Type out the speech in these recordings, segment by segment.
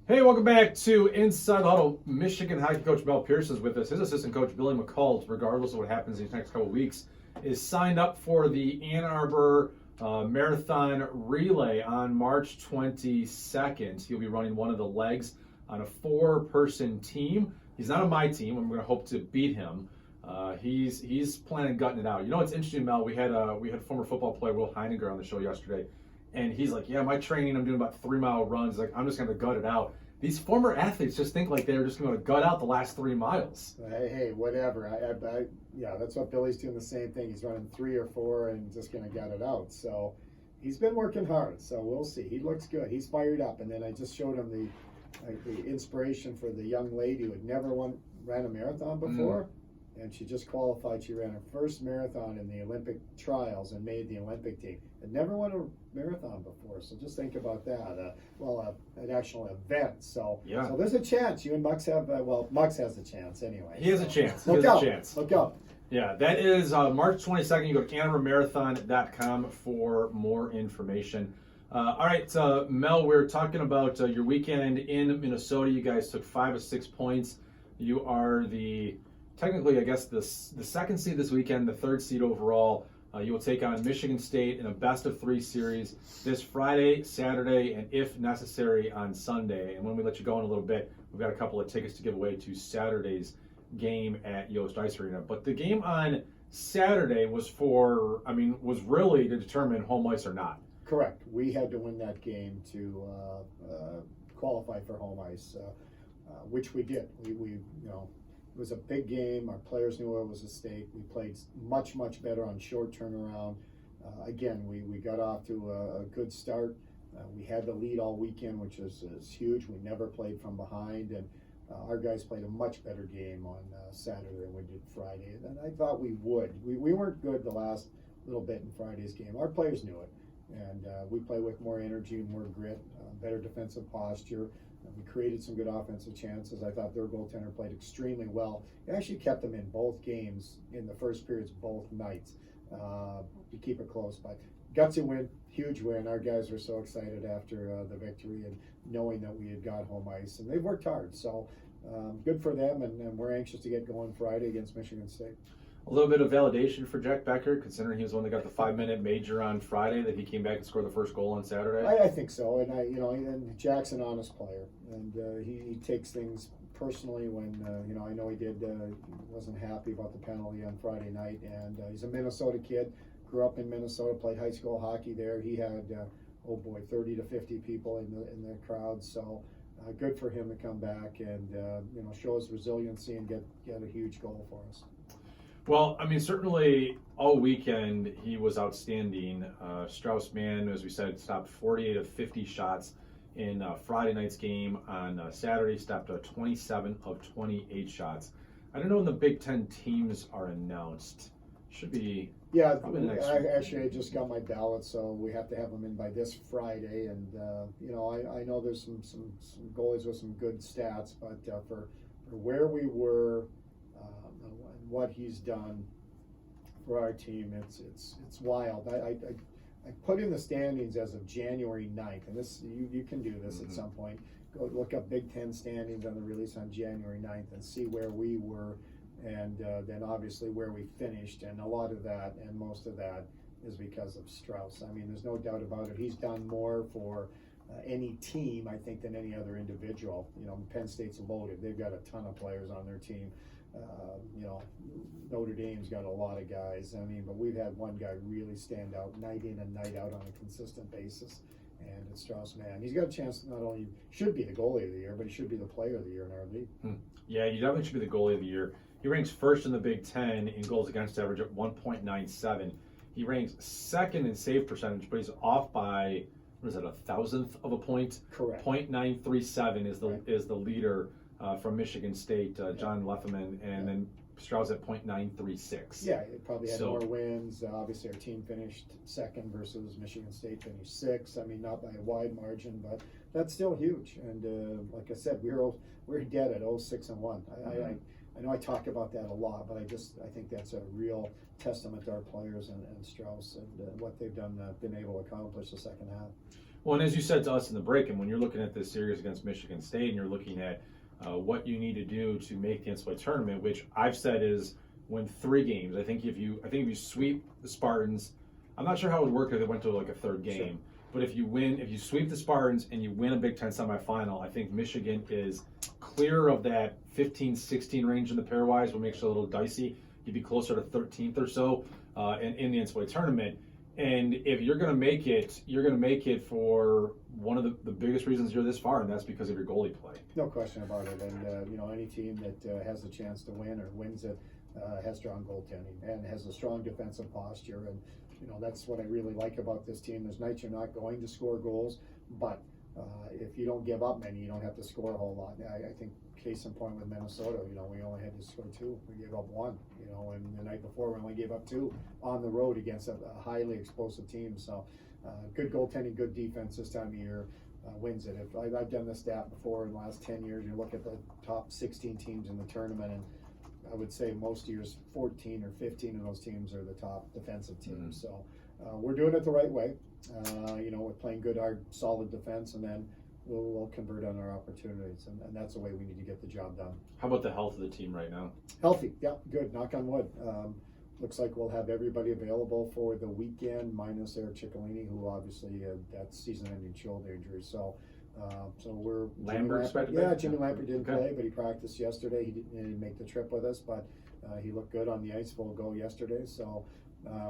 Hey, welcome back to Inside the Huddle. Michigan hockey coach Mel Pearson is with us. His assistant coach Billy McCall, regardless of what happens these next couple of weeks, is signed up for the Ann Arbor Marathon Relay on March 22nd. He'll be running one of the legs on a four-person team. He's not on my team. I'm going to hope to beat him. He's planning on gutting it out. You know what's interesting, Mel? We had former football player Will Heininger on the show yesterday. And he's like, yeah, my training, I'm doing about 3-mile runs. Like, I'm just going to gut it out. These former athletes just think like they're just going to gut out the last 3 miles. Hey, whatever. Yeah, that's what Billy's doing the same thing. He's running 3 or 4 and just going to gut it out. So he's been working hard. So we'll see. He looks good. He's fired up. And then I just showed him the inspiration for the young lady who had never ran a marathon before. And she just qualified. She ran her first marathon in the Olympic trials and made the Olympic team. Had never won a marathon before, so just think about that. An actual event. So, yeah. So there's a chance. You and Mux have. Mux has a chance anyway. He has a chance. Look out! Look out! Yeah, that is March 22nd. You go to AnnArborMarathon.com for more information. All right, Mel, we're talking about your weekend in Minnesota. You guys took 5 of 6 points. You are technically, I guess, the second seed this weekend, the third seed overall. You will take on Michigan State in a best-of-3 series this Friday, Saturday, and if necessary, on Sunday. And when we let you go in a little bit, we've got a couple of tickets to give away to Saturday's game at Yost Ice Arena. But the game on Saturday was really to determine home ice or not. Correct. We had to win that game to qualify for home ice, which we did. We it was a big game. Our players knew it was at stake. We played much, much better on short turnaround. Again, we got off to a good start. We had the lead all weekend, which is huge. We never played from behind, and our guys played a much better game on Saturday than we did Friday. And I thought we would. We weren't good the last little bit in Friday's game. Our players knew it, and we play with more energy, more grit, better defensive posture. We created some good offensive chances. I thought their goaltender played extremely well. He actually kept them in both games in the first periods, both nights, to keep it close. But gutsy win, huge win. Our guys were so excited after the victory and knowing that we had got home ice. And they've worked hard. So good for them, and we're anxious to get going Friday against Michigan State. A little bit of validation for Jack Becker, considering he was the one that got the 5-minute major on Friday, that he came back and scored the first goal on Saturday. I think so, and and Jack's an honest player, and he takes things personally when I know he wasn't happy about the penalty on Friday night, and he's a Minnesota kid, grew up in Minnesota, played high school hockey there. He had 30 to 50 people in the crowd, so. Good for him to come back and show his resiliency and get a huge goal for us. Well, certainly all weekend he was outstanding. Strauss-Mann, as we said, stopped 48 of 50 shots in Friday night's game. On Saturday, stopped 27 of 28 shots. I don't know when the Big Ten teams are announced. Should be. Yeah, next actually, I just got my ballot, so we have to have them in by this Friday. And I know there's some goalies with some good stats, but for where we were and what he's done for our team, it's wild. I put in the standings as of January 9th, and this you can do this at some point. Go look up Big Ten standings on the release on January 9th and see where we were. And then obviously where we finished, and a lot of that and most of that is because of Strauss. There's no doubt about it. He's done more for any team, I think, than any other individual. Penn State's loaded. They've got a ton of players on their team. Notre Dame's got a lot of guys. But we've had one guy really stand out night in and night out on a consistent basis. And it's Strauss-Mann. He's got a chance. Not only should be the goalie of the year, but he should be the player of the year in our league. Yeah, you definitely should be the goalie of the year. He ranks first in the Big Ten in goals against average at 1.97. He ranks second in save percentage, but he's off by, what is it, 1,000th of a point? Correct. 0.937 is the leader from Michigan State, John Lefferman, and then Strauss at 0.936. Yeah, it probably had more wins. Obviously, our team finished second versus Michigan State finished sixth. Not by a wide margin, but that's still huge. And like I said, we're dead at 0-6-1. I know I talk about that a lot, but I think that's a real testament to our players and Strauss and what they've done, been able to accomplish the second half. Well, and as you said to us in the break, and when you're looking at this series against Michigan State, and you're looking at what you need to do to make the NCAA tournament, which I've said is win 3 games. I think if you sweep the Spartans, I'm not sure how it would work if it went to like a third game. Sure. But if you sweep the Spartans and you win a Big Ten semifinal, I think Michigan is clear of that 15-16 range in the pairwise, what makes it a little dicey. You'd be closer to 13th or so in the NCAA tournament. And if you're going to make it, you're going to make it for one of the biggest reasons you're this far, and that's because of your goalie play. No question about it. And any team that has a chance to win or wins it has strong goaltending and has a strong defensive posture. And that's what I really like about this team. There's nights you're not going to score goals, but if you don't give up many, you don't have to score a whole lot. I think case in point with Minnesota, we only had to score 2. We gave up 1, and the night before we only gave up 2 on the road against a highly explosive team. So good goaltending, good defense this time of year wins it. If I've done this stat before in the last 10 years, you look at the top 16 teams in the tournament, and I would say most years 14 or 15 of those teams are the top defensive teams. Mm-hmm. So we're doing it the right way. We're playing good, hard, solid defense, and then we'll convert on our opportunities, and that's the way we need to get the job done. How about the health of the team right now? Healthy, yeah, good. Knock on wood. Looks like we'll have everybody available for the weekend, minus Eric Ciccolini, who obviously had that season-ending shoulder injury. So we're Lambert expected. Yeah, Jimmy Lambert didn't play, but he practiced yesterday. He didn't make the trip with us, but he looked good on the ice, full go yesterday. So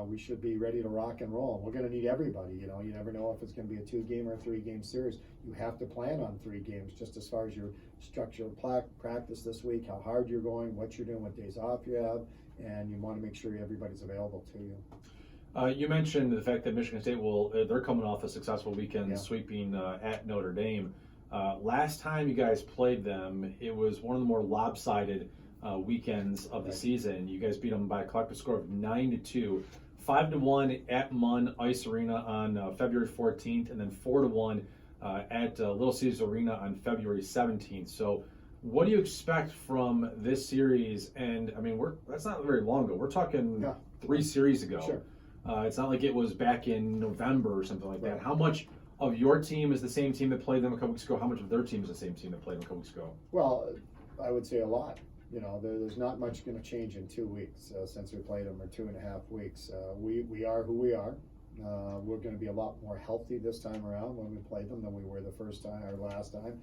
we should be ready to rock and roll. We're going to need everybody. You never know if it's going to be a 2-game or a 3-game series. You have to plan on 3 games, just as far as your structure of practice this week, how hard you're going, what you're doing, what days off you have, and you want to make sure everybody's available to you. You mentioned the fact that Michigan State they're coming off a successful weekend sweeping at Notre Dame. Last time you guys played them, it was one of the more lopsided weekends of the season. You guys beat them by a collective score of 9-2, 5-1 at Munn Ice Arena on February 14th, and then 4-1 at Little Caesars Arena on February 17th. So, what do you expect from this series? And I mean, that's not very long ago. We're talking 3 series ago. Sure. It's not like it was back in November or something like that. How much of your team is the same team that played them a couple weeks ago? How much of their team is the same team that played them a couple weeks ago? Well, I would say a lot. There's not much going to change in 2 weeks since we played them, or 2.5 weeks. We are who we are. We're going to be a lot more healthy this time around when we play them than we were the first time or last time.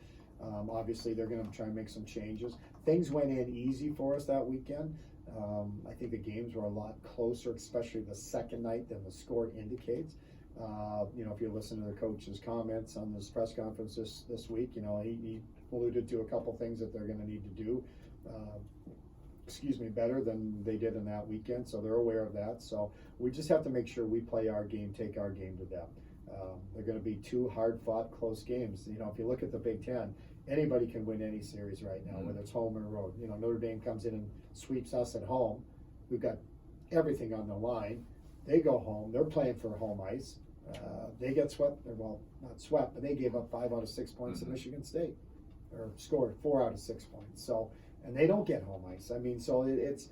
Obviously, they're going to try and make some changes. Things went in easy for us that weekend. I think the games were a lot closer, especially the second night, than the score indicates. If you listen to the coach's comments on this press conference this week, he alluded to a couple things that they're going to need to do, better than they did in that weekend. So they're aware of that. So we just have to make sure we play our game, take our game to them. They're going to be 2 hard-fought, close games. If you look at the Big Ten, anybody can win any series right now, whether it's home or road. Notre Dame comes in and sweeps us at home. We've got everything on the line. They go home. They're playing for home ice. They get swept. Well, not swept, but they gave up 5 out of 6 points to Michigan State, or scored 4 out of 6 points. So, and they don't get home ice. I mean, so it's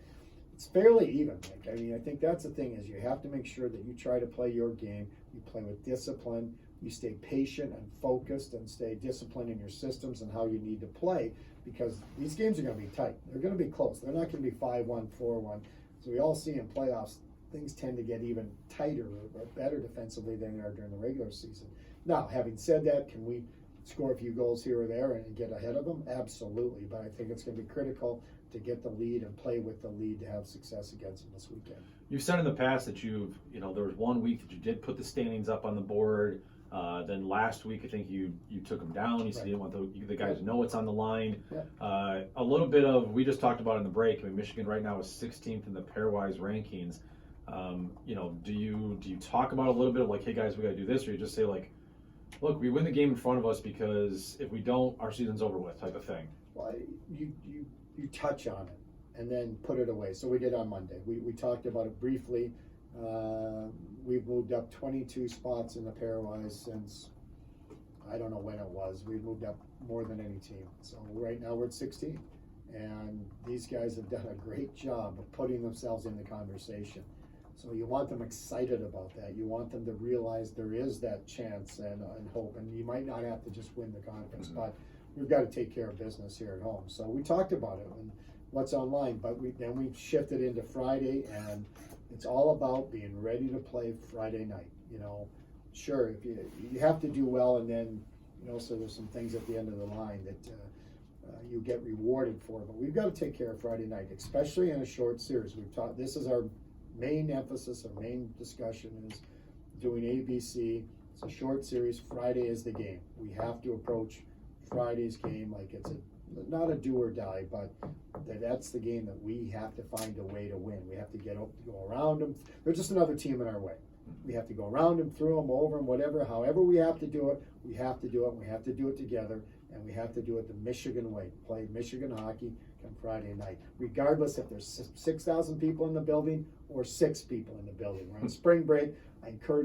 fairly even. I think that's the thing, is you have to make sure that you try to play your game. You play with discipline. You stay patient and focused, and stay disciplined in your systems and how you need to play, because these games are going to be tight. They're going to be close. They're not going to be 5-1, 4-1. So we all see in playoffs, things tend to get even tighter or better defensively than they are during the regular season. Now, having said that, can we score a few goals here or there and get ahead of them? Absolutely. But I think it's going to be critical to get the lead and play with the lead to have success against them this weekend. You've said in the past that there was 1 week that you did put the standings up on the board. Then last week, I think you took them down. You said you didn't want the guys to know what's on the line. Yeah. A little bit of, we just talked about in the break. I mean, Michigan right now is 16th in the pairwise rankings. Do you talk about a little bit of like, hey guys, we got to do this, or you just say like, look, we win the game in front of us, because if we don't, our season's over with, type of thing? Well, you touch on it and then put it away. So we did on Monday. We talked about it briefly. We've moved up 22 spots in the pairwise since, I don't know when it was. We've moved up more than any team. So right now we're at 16. And these guys have done a great job of putting themselves in the conversation. So you want them excited about that. You want them to realize there is that chance and hope. And you might not have to just win the conference, but we've got to take care of business here at home. So we talked about it and what's online, but then we shifted into Friday, and it's all about being ready to play Friday night. You know, sure, if you have to do well, and then so there's some things at the end of the line that you get rewarded for. But we've got to take care of Friday night, especially in a short series. We've talked. This is our main emphasis, our main discussion is doing ABC. It's a short series. Friday is the game. We have to approach Friday's game like it's not a do or die, but that's the game that we have to find a way to win. We have to go around them. They're just another team in our way. We have to go around them, through them, over them, whatever. However we have to do it, we have to do it. We have to do it together, and we have to do it the Michigan way. Play Michigan hockey come Friday night, regardless if there's 6,000 people in the building or 6 people in the building. We're on spring break. I encourage